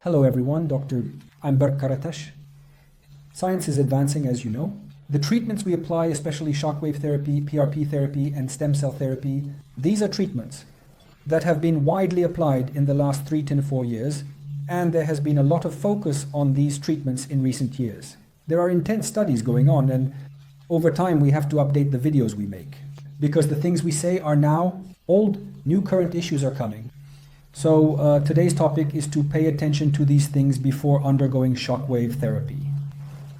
Hello everyone, I'm drberkkkaratas. Science is advancing, as you know. The treatments we apply, especially shockwave therapy, PRP therapy, and stem cell therapy, these are treatments that have been widely applied in the last 3 to 4 years, and there has been a lot of focus on these treatments in recent years. There are intense studies going on, and over time we have to update the videos we make, because the things we say are now old, new current issues are coming. So today's topic is to pay attention to these things before undergoing shockwave therapy.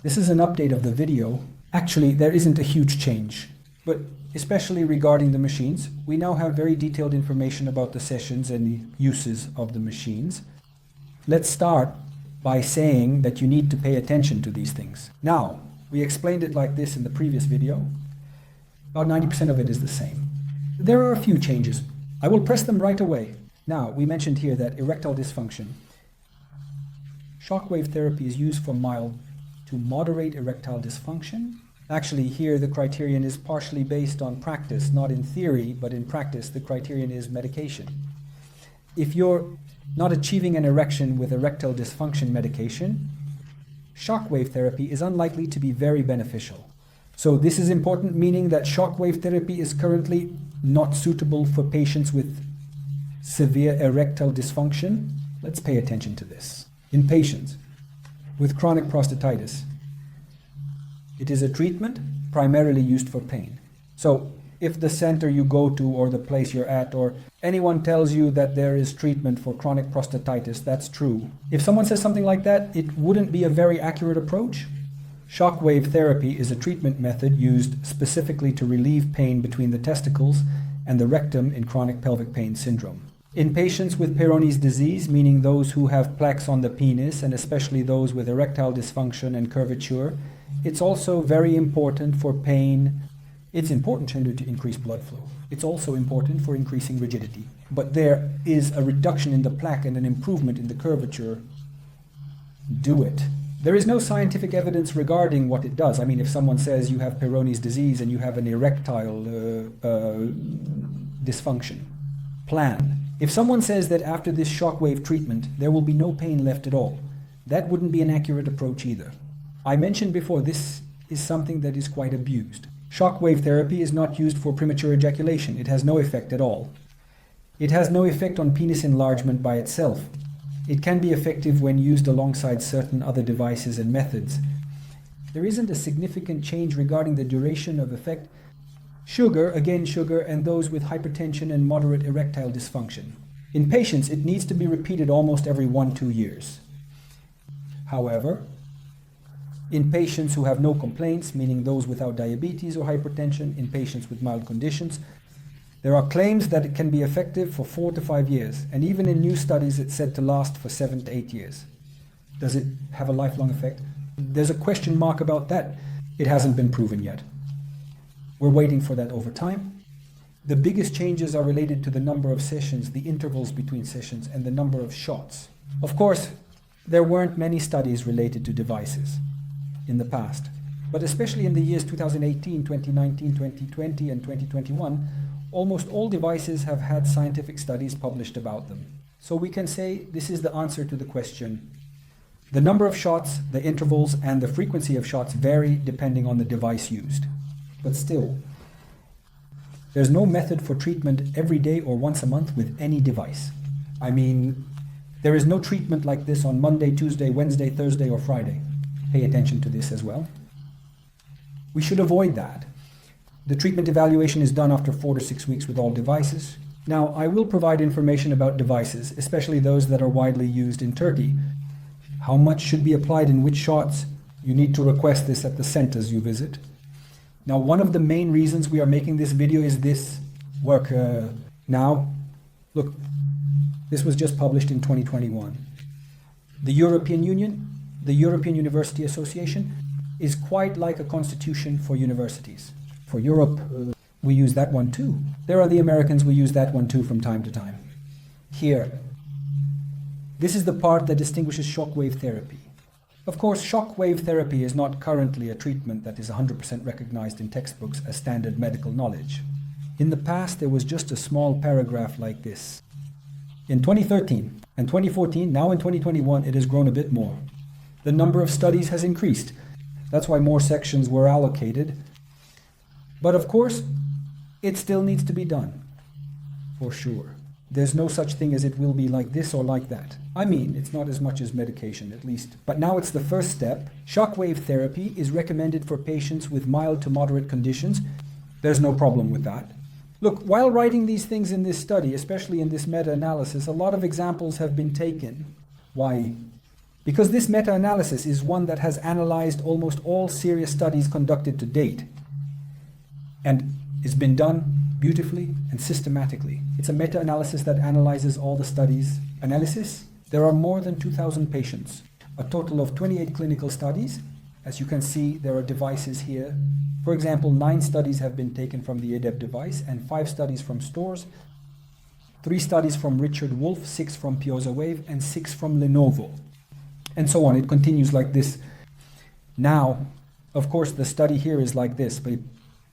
This is an update of the video. Actually, there isn't a huge change, but especially regarding the machines, we now have very detailed information about the sessions and the uses of the machines. Let's start by saying that you need to pay attention to these things. Now, we explained it like this in the previous video. About 90% of it is the same. There are a few changes. I will press them right away. Now, we mentioned here that erectile dysfunction. Shockwave therapy is used for mild to moderate erectile dysfunction. Actually, here the criterion is partially based on practice, not in theory, but in practice the criterion is medication. If you're not achieving an erection with erectile dysfunction medication, shockwave therapy is unlikely to be very beneficial. So this is important, meaning that shockwave therapy is currently not suitable for patients with severe erectile dysfunction. Let's pay attention to this. In patients with chronic prostatitis, it is a treatment primarily used for pain. So if the center you go to or the place you're at or anyone tells you that there is treatment for chronic prostatitis, that's true. If someone says something like that, it wouldn't be a very accurate approach. Shockwave therapy is a treatment method used specifically to relieve pain between the testicles and the rectum in chronic pelvic pain syndrome. In patients with Peyronie's disease, meaning those who have plaques on the penis, and especially those with erectile dysfunction and curvature, it's also very important for pain. It's important to increase blood flow. It's also important for increasing rigidity. But there is a reduction in the plaque and an improvement in the curvature. Do it. There is no scientific evidence regarding what it does. I mean, if someone says you have Peyronie's disease and you have an erectile dysfunction, plan. If someone says that after this shockwave treatment there will be no pain left at all, that wouldn't be an accurate approach either. I mentioned before, this is something that is quite abused. Shockwave therapy is not used for premature ejaculation. It has no effect at all. It has no effect on penis enlargement by itself. It can be effective when used alongside certain other devices and methods. There isn't a significant change regarding the duration of effect. Sugar, and those with hypertension and moderate erectile dysfunction. In patients, it needs to be repeated almost every 1-2 years. However, in patients who have no complaints, meaning those without diabetes or hypertension, in patients with mild conditions, there are claims that it can be effective for 4 to 5 years, and even in new studies it's said to last for 7 to 8 years. Does it have a lifelong effect? There's a question mark about that. It hasn't been proven yet. We're waiting for that over time. The biggest changes are related to the number of sessions, the intervals between sessions, and the number of shots. Of course, there weren't many studies related to devices in the past, but especially in the years 2018, 2019, 2020, and 2021, almost all devices have had scientific studies published about them. So we can say this is the answer to the question. The number of shots, the intervals, and the frequency of shots vary depending on the device used. But still, there's no method for treatment every day or once a month with any device. I mean, there is no treatment like this on Monday, Tuesday, Wednesday, Thursday, or Friday. Pay attention to this as well. We should avoid that. The treatment evaluation is done after 4 to 6 weeks with all devices. Now, I will provide information about devices, especially those that are widely used in Turkey. How much should be applied in which shots? You need to request this at the centers you visit. Now, one of the main reasons we are making this video is this work. Now, look, this was just published in 2021. The European Union, the European University Association, is quite like a constitution for universities. For Europe, we use that one too. There are the Americans, we use that one too from time to time. Here, this is the part that distinguishes shockwave therapy. Of course, shockwave therapy is not currently a treatment that is 100% recognized in textbooks as standard medical knowledge. In the past, there was just a small paragraph like this. In 2013 and 2014, now in 2021, it has grown a bit more. The number of studies has increased. That's why more sections were allocated. But of course, it still needs to be done, for sure. There's no such thing as it will be like this or like that. I mean, it's not as much as medication, at least. But now it's the first step. Shockwave therapy is recommended for patients with mild to moderate conditions. There's no problem with that. Look, while writing these things in this study, especially in this meta-analysis, a lot of examples have been taken. Why? Because this meta-analysis is one that has analyzed almost all serious studies conducted to date. And it's been done beautifully and systematically. It's a meta-analysis that analyzes all the studies. Analysis? There are more than 2,000 patients, a total of 28 clinical studies. As you can see, there are devices here. For example, 9 studies have been taken from the ADEB device and 5 studies from Stores, 3 studies from Richard Wolf, 6 from PiozaWave, and 6 from Lenovo. And so on. It continues like this. Now, of course, the study here is like this, but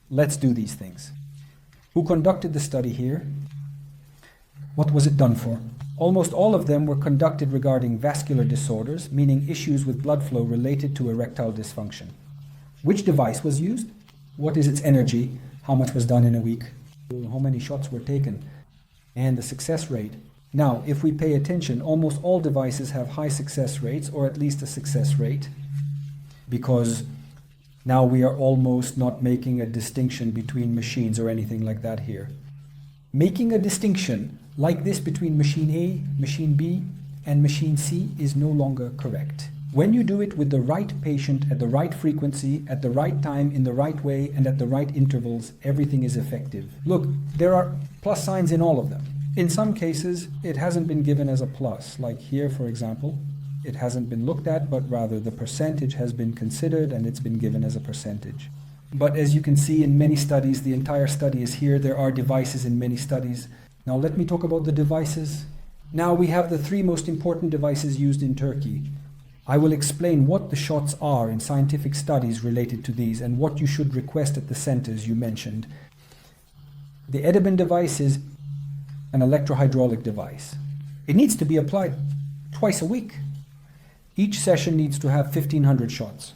let's do these things. Who conducted the study here? What was it done for? Almost all of them were conducted regarding vascular disorders, meaning issues with blood flow related to erectile dysfunction. Which device was used? What is its energy? How much was done in a week? How many shots were taken? And the success rate. Now, if we pay attention, almost all devices have high success rates, or at least a success rate, because now we are almost not making a distinction between machines or anything like that here. Making a distinction like this between machine A, machine B, and machine C is no longer correct. When you do it with the right patient at the right frequency, at the right time, in the right way, and at the right intervals, everything is effective. Look, there are plus signs in all of them. In some cases, it hasn't been given as a plus, like here, for example. It hasn't been looked at, but rather the percentage has been considered and it's been given as a percentage. But as you can see in many studies, the entire study is here. There are devices in many studies. Now let me talk about the devices. Now we have the 3 most important devices used in Turkey. I will explain what the shots are in scientific studies related to these and what you should request at the centers you mentioned. The Edeben device is an electrohydraulic device. It needs to be applied twice a week. Each session needs to have 1,500 shots.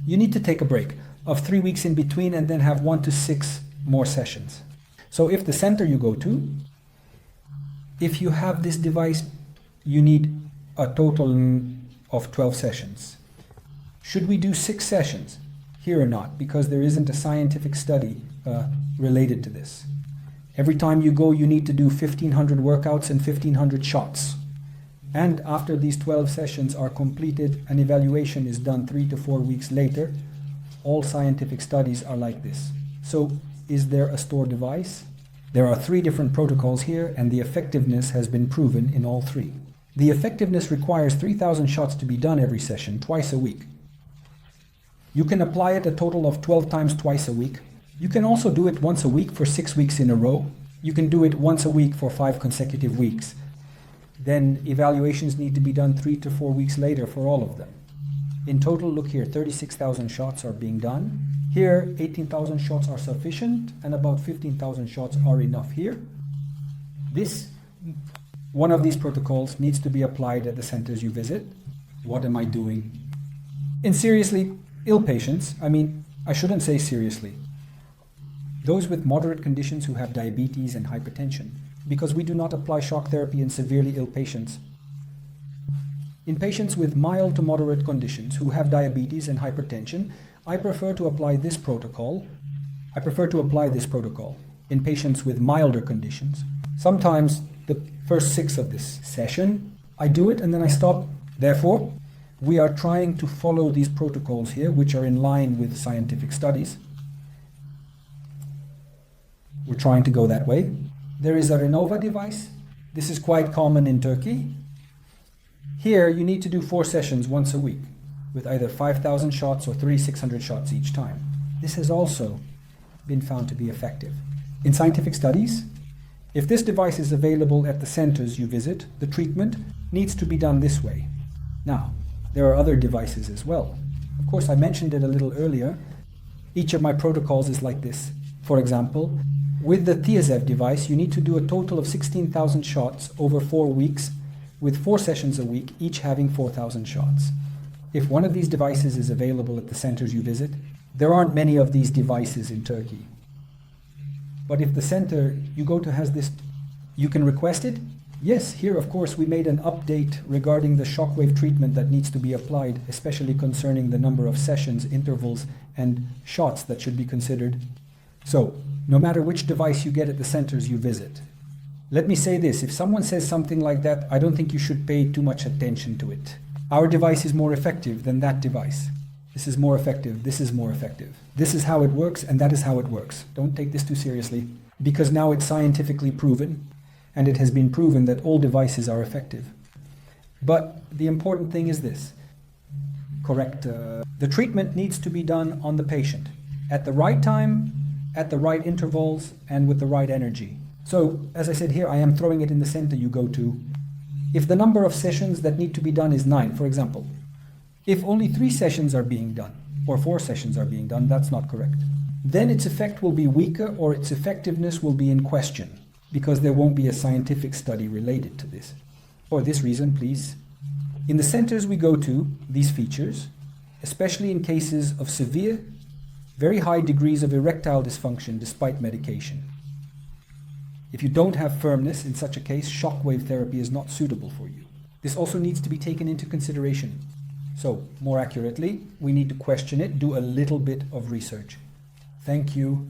You need to take a break of 3 weeks in between and then have 1 to 6 more sessions. So if the center you go to, if you have this device, you need a total of 12 sessions. Should we do 6 sessions? Here or not, because there isn't a scientific study related to this. Every time you go, you need to do 1,500 workouts and 1,500 shots. And after these 12 sessions are completed, an evaluation is done 3 to 4 weeks later. All scientific studies are like this. So, is there a store device? There are 3 different protocols here, and the effectiveness has been proven in all 3. The effectiveness requires 3,000 shots to be done every session, twice a week. You can apply it a total of 12 times twice a week. You can also do it once a week for 6 weeks in a row. You can do it once a week for 5 consecutive weeks. Then evaluations need to be done 3 to 4 weeks later for all of them. In total, look here, 36,000 shots are being done. Here, 18,000 shots are sufficient, and about 15,000 shots are enough here. One of these protocols needs to be applied at the centers you visit. What am I doing? In seriously ill patients, I shouldn't say seriously, those with moderate conditions who have diabetes and hypertension, because we do not apply shock therapy in severely ill patients. In patients with mild to moderate conditions who have diabetes and hypertension, I prefer to apply this protocol. In patients with milder conditions. Sometimes the first 6 of this session, I do it and then I stop. Therefore, we are trying to follow these protocols here, which are in line with scientific studies. We're trying to go that way. There is a Renova device. This is quite common in Turkey. Here, you need to do 4 sessions once a week with either 5,000 shots or 3,600 shots each time. This has also been found to be effective. In scientific studies, if this device is available at the centers you visit, the treatment needs to be done this way. Now, there are other devices as well. Of course, I mentioned it a little earlier. Each of my protocols is like this. For example, With the Thiazev device, you need to do a total of 16,000 shots over 4 weeks, with 4 sessions a week, each having 4,000 shots. If one of these devices is available at the centers you visit, there aren't many of these devices in Turkey. But if the center you go to has this, you can request it. Yes, here of course we made an update regarding the shockwave treatment that needs to be applied, especially concerning the number of sessions, intervals, and shots that should be considered. So, no matter which device you get at the centers you visit. Let me say this, if someone says something like that, I don't think you should pay too much attention to it. Our device is more effective than that device. This is more effective, this is more effective. This is how it works, and that is how it works. Don't take this too seriously, because now it's scientifically proven, and it has been proven that all devices are effective. But the important thing is this, correct? The treatment needs to be done on the patient, at the right time, at the right intervals, and with the right energy. So, as I said here, I am throwing it in the center you go to. If the number of sessions that need to be done is 9, for example, if only 3 sessions are being done, or 4 sessions are being done, that's not correct. Then its effect will be weaker, or its effectiveness will be in question, because there won't be a scientific study related to this. For this reason, please, in the centers we go to, these features, especially in cases of severe, very high degrees of erectile dysfunction despite medication. If you don't have firmness in such a case, shockwave therapy is not suitable for you. This also needs to be taken into consideration. So, more accurately, we need to question it, do a little bit of research. Thank you.